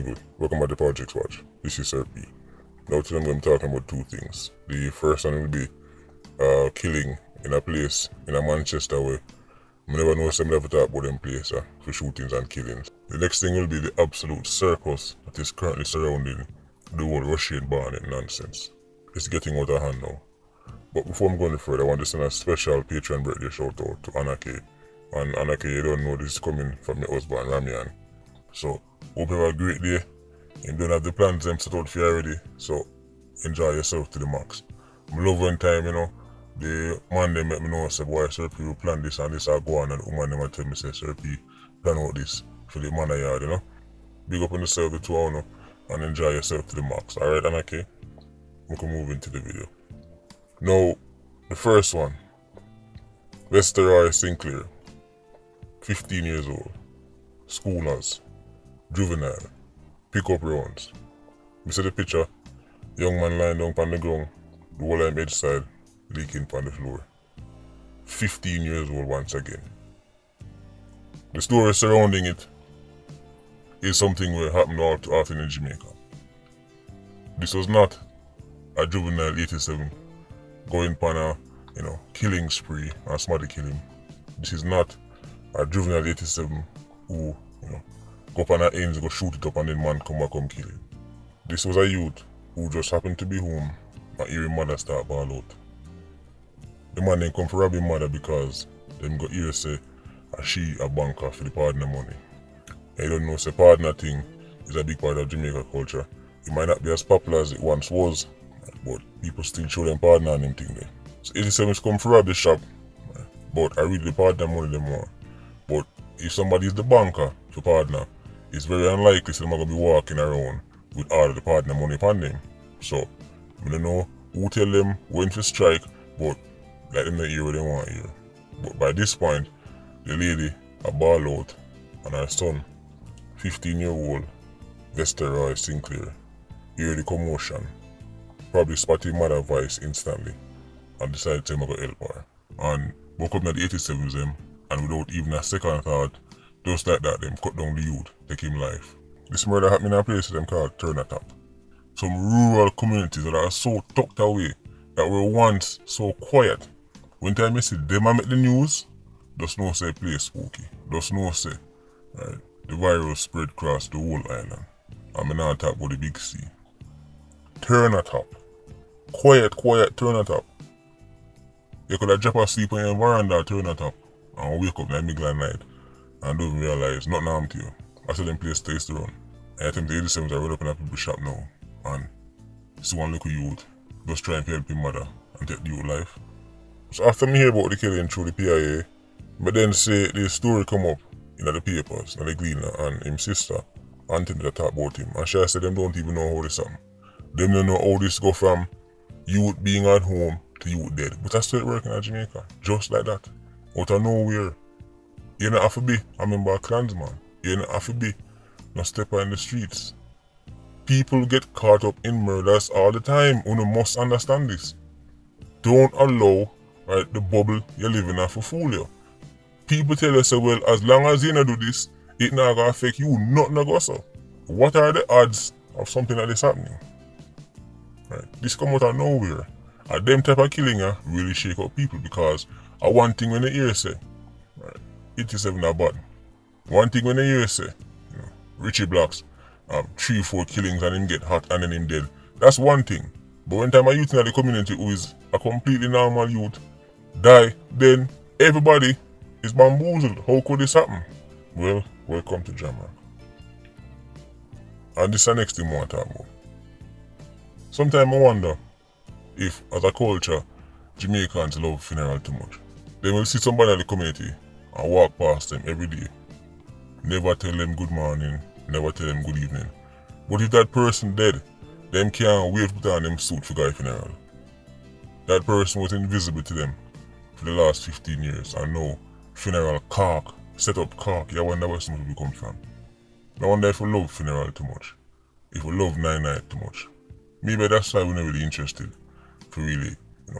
people, welcome back to Politricks Watch. This is Sir P. Now today I'm going to be talking about two things. The first one will be killing in a place in a Manchester where I never know some ever talk about them place for shootings and killings. The next thing will be the absolute circus that is currently surrounding the whole Russian banning nonsense. It's getting out of hand now. But before I'm going further, I want to send a special Patreon birthday shout out to Anarchy. And Anarchy, you don't know this is coming from your husband Ramian. So hope you have a great day. You don't have the plans them set out for you already, so enjoy yourself to the max. I love one time, the man they make me know, say, boy, Sir P, you plan this and this, I go on, and the woman them tell me, say, Sir P, plan out this for the man of yard, Big up on yourself, the two hour, and enjoy yourself to the max. Alright, Anarchy? We can move into the video. Now, the first one, Vesteroy Sinclair, 15 years old, schoolers, juvenile, pick up rounds. You see the picture, young man lying down on the ground, the whole of him edge side leaking on the floor. 15 years old once again. The story surrounding it is something that happened all too often in Jamaica. This was not a juvenile 87 going on a killing spree and somebody kill him. This is not a juvenile 87 who go up on her ends, go shoot it up and then man come back and kill him. This was a youth who just happened to be home and hear his mother start ball out. The man then come for rob his mother because them got hear say she a banker for the partner money. And you don't know, say partner thing is a big part of Jamaica culture. It might not be as popular as it once was, but people still show them partner and them thing there. So 87's come for rob the shop, but I read the partner money them more. But if somebody is the banker for partner, it's very unlikely so they're going to be walking around with all of the partner money upon them. So, I don't know who tell them when to strike, but let them not hear what they want to hear. But by this point, the lady a ball out and her son, 15-year-old Vesteroy Sinclair, hear the commotion, probably spot his mother's voice instantly and decided to go help her. And woke up at the 87s them, and without even a second thought, just like that, them cut down the youth, take him life. This murder happened in a place them called Turnatop. Some rural communities that are so tucked away, that were once so quiet. When time you see them make the news, just know say place spooky. Just know say, right, the virus spread across the whole island. And I'm not talking about the big sea. Turnatop. Quiet Turnatop. You could have dropped asleep on your veranda Turnatop and wake up in the middle of the night and don't even realize nothing happened to you. I saw them place stays to run. And I think the 87s are right up in a people's shop now. And see one little youth just trying to help his mother and take the youth life. So after me hear about the killing through the PIA, but then say the story come up in the papers, in the Gleaner, and his sister, Anthony that talk about him. And she said them don't even know how this happened. Them don't know how this go from youth being at home to youth dead. But that's still working in Jamaica. Just like that. Out of nowhere. You don't have to be a member of Klansman. You don't have to be no stepper in the streets. People get caught up in murders all the time. You must understand this. Don't allow the bubble you live in to fool you. People tell you, say, well, as long as you don't do this, it not gonna affect you, nothing gonna go so. What are the odds of something like this happening? Right? This come out of nowhere. And them type of killing really shake up people because one thing when they hear say, right, 87 a button. One thing when they hear say, Richie Blacks, 3-4 killings and him get hot and then him dead. That's one thing. But when time a youth in the community who is a completely normal youth die, then everybody is bamboozled. How could this happen? Well, welcome to Jamaica. And this is the next thing I want to talk about. Sometimes I wonder if, as a culture, Jamaicans love funeral too much. They will see somebody in the community and walk past them every day. Never tell them good morning, never tell them good evening. But if that person dead, them can't wait to put on them suit for guy funeral. That person was invisible to them for the last 15 years and now funeral cork, set up cork, you wonder where some people come from. I wonder if we love funeral too much. If we love night too much. Maybe that's why we're not really interested to really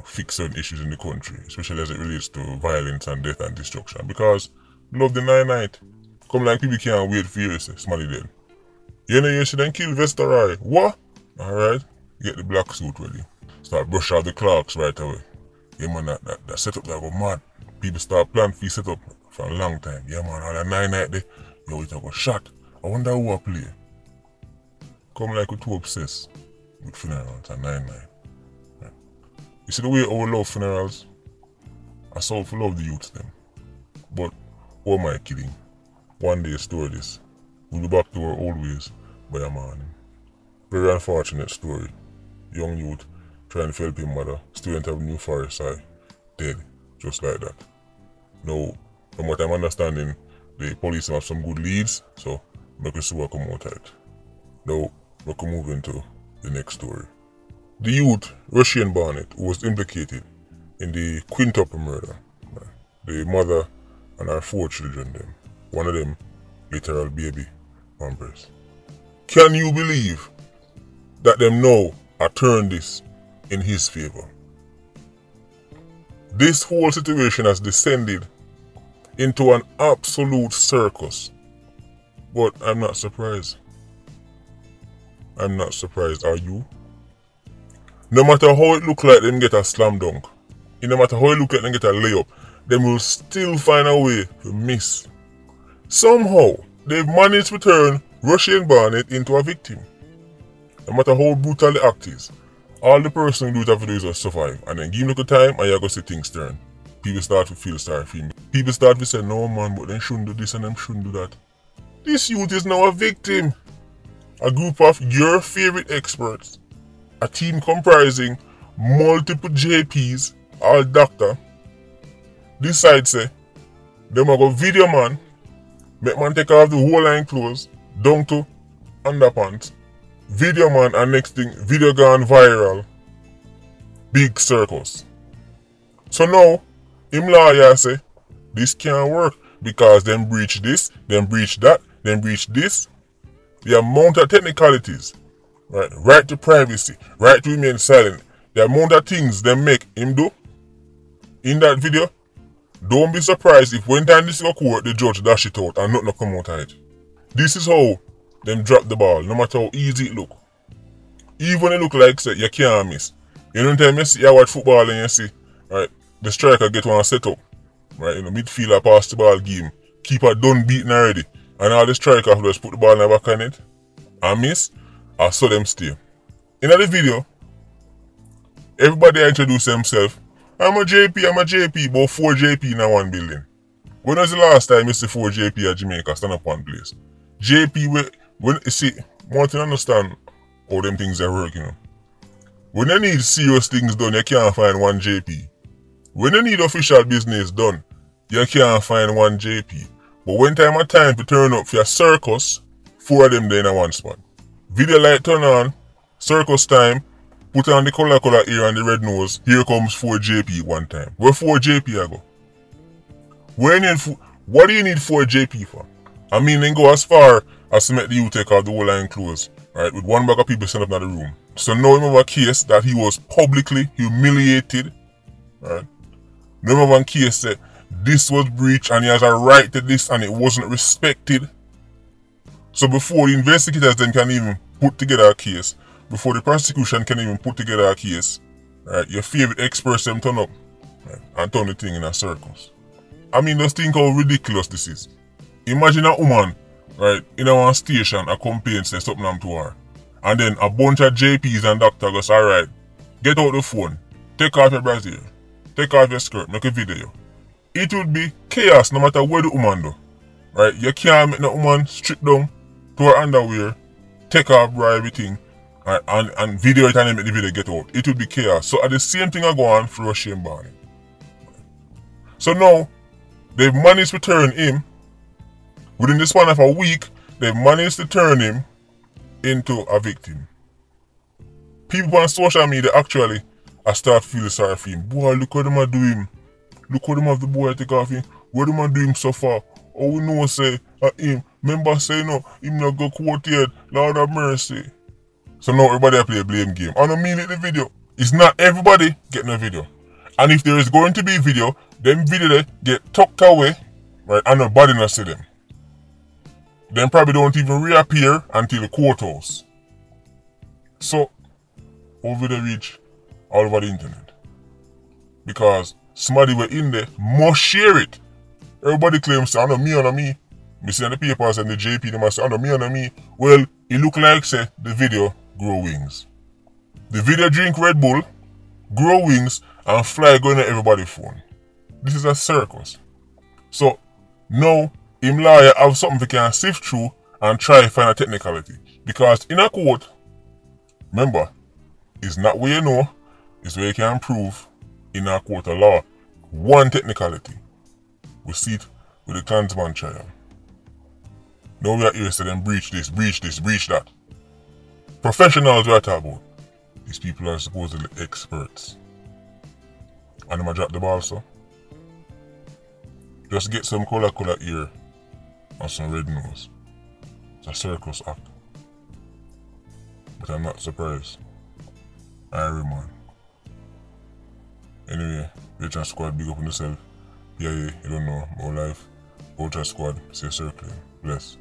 fix certain issues in the country, especially as it relates to violence and death and destruction. Because love the night. Come like people can't wait for years, somebody dead. You know you should then kill Vesteroy. What? Alright. Get the black suit ready. Start brush out the clocks right away. Yeah man, that setup that go mad. People start planning for set up for a long time. Yeah man, all that 9 night there, yo, it got shot. I wonder who I play. Come like we too obsessed with funerals and 9 night. Right. You see the way our love funerals? I so for love the youths them. But who am I kidding? One day store this. We'll be back to our old ways by a morning. Very unfortunate story. Young youth trying to help his mother, student of New Forest High, dead, just like that. Now, from what I'm understanding, the police have some good leads, so make us see what come out of it. Now, we can move into the next story. The youth, Russian Barnett, who was implicated in the quintuple murder. The mother and her 4 children, them. One of them, literal baby, pampers. Can you believe that them now are turned this in his favor? This whole situation has descended into an absolute circus. But I'm not surprised. I'm not surprised, are you? No matter how it look like them get a slam dunk, no matter how it look like them get a layup, them will still find a way to miss. Somehow, they've managed to turn Russian Barnett into a victim. No matter how brutal the act is, all the person who do it have to do is just survive. And then give him a little time and you're going to see things turn. People start to feel sorry for him. People start to say, no man, but they shouldn't do this and them shouldn't do that. This youth is now a victim. A group of your favorite experts, a team comprising multiple JPs, all doctor, decide say, them a go video man, make man take off the whole line clothes, down to underpants, video man and next thing, video gone viral, big circus. So now, him lawyer say, this can't work because them breach this, them breach that, them breach this. The amount of technicalities, right to privacy, right to remain silent, the amount of things them make him do in that video, don't be surprised if when time this go court, the judge dash it out and nothing come out of it. This is how them drop the ball, no matter how easy it look. Even when it look like say, you can't miss. You know time you see you watch football and you see, right, the striker get one set up, right, midfielder pass the ball game, keeper done beaten already. And all the striker just put the ball in the back of it and miss, I saw them stay. In the video, everybody introduce themselves. I'm a JP, about 4 JP in one building. When was the last time you see 4 JP at Jamaica stand up one place? JP, when you see, want to understand how them things are working. When you need serious things done, you can't find 1 JP. When you need official business done, you can't find 1 JP. But when time to turn up for a circus, 4 of them there in one spot. Video light turn on, circus time, put on the color ear and the red nose, here comes 4 JP one time. Where 4 JP I go? What do you need 4 JP for? I mean, then go as far as to make the youth take off the whole line clothes, right, with 1 bag of people sent up in the room. So now you have a case that he was publicly humiliated, right? Now you have one case that this was breached and he has a right to this and it wasn't respected. So before the investigators then can even put together a case, before the prosecution can even put together a case, right, your favorite experts them turn up, right, and turn the thing in a circus. I mean, just think how ridiculous this is. Imagine a woman, right, in one station, a complaint says something happened to her. And then a bunch of JPs and doctors goes, alright, get out the phone, take off your brassiere, take off your skirt, make a video. It would be chaos no matter what the woman do. Right? You can't make the woman strip down to her underwear, take off bra everything, right, and video it and make the video get out. It would be chaos. So at the same thing I go on for Russian Barnett. So now, they've managed to turn him, within the span of a week, they've managed to turn him into a victim. People on social media actually start feeling sorry for him. Boy, look what them are doing. Look what them have the boy take off him. What them are doing so far. Oh, we know say him. Remember say no, him not go court yet. Lord have mercy. So now everybody play a blame game. And I mean it the video. It's not everybody getting a video. And if there is going to be video, them video they get tucked away, right, and nobody not see them. Then probably don't even reappear until the courthouse. So, over the reach all over the internet. Because somebody were in there must share it. Everybody claims, I know me on me. Me see on the papers and the JP, they must say, I know me on me. Well, it look like, say, the video grow wings. The video drink Red Bull, grow wings, and fly going to everybody's phone. This is a circus. So, now, him lawyer have something we can sift through and try to find a technicality. Because in a court, remember, it's not what you know, it's what you can prove in a court of law. One technicality. We see it with the Klansman trial. Now we are here to say them breach this, breach that. Professionals we are talking about. These people are supposedly experts. And I'm drop the ball, so. Just get some color ear and some red nose. It's a circus act. But I'm not surprised. Irie man. Anyway, Ultra Squad, big up on yourself. Yeah, you don't know, more life. Ultra Squad, stay circling. Bless.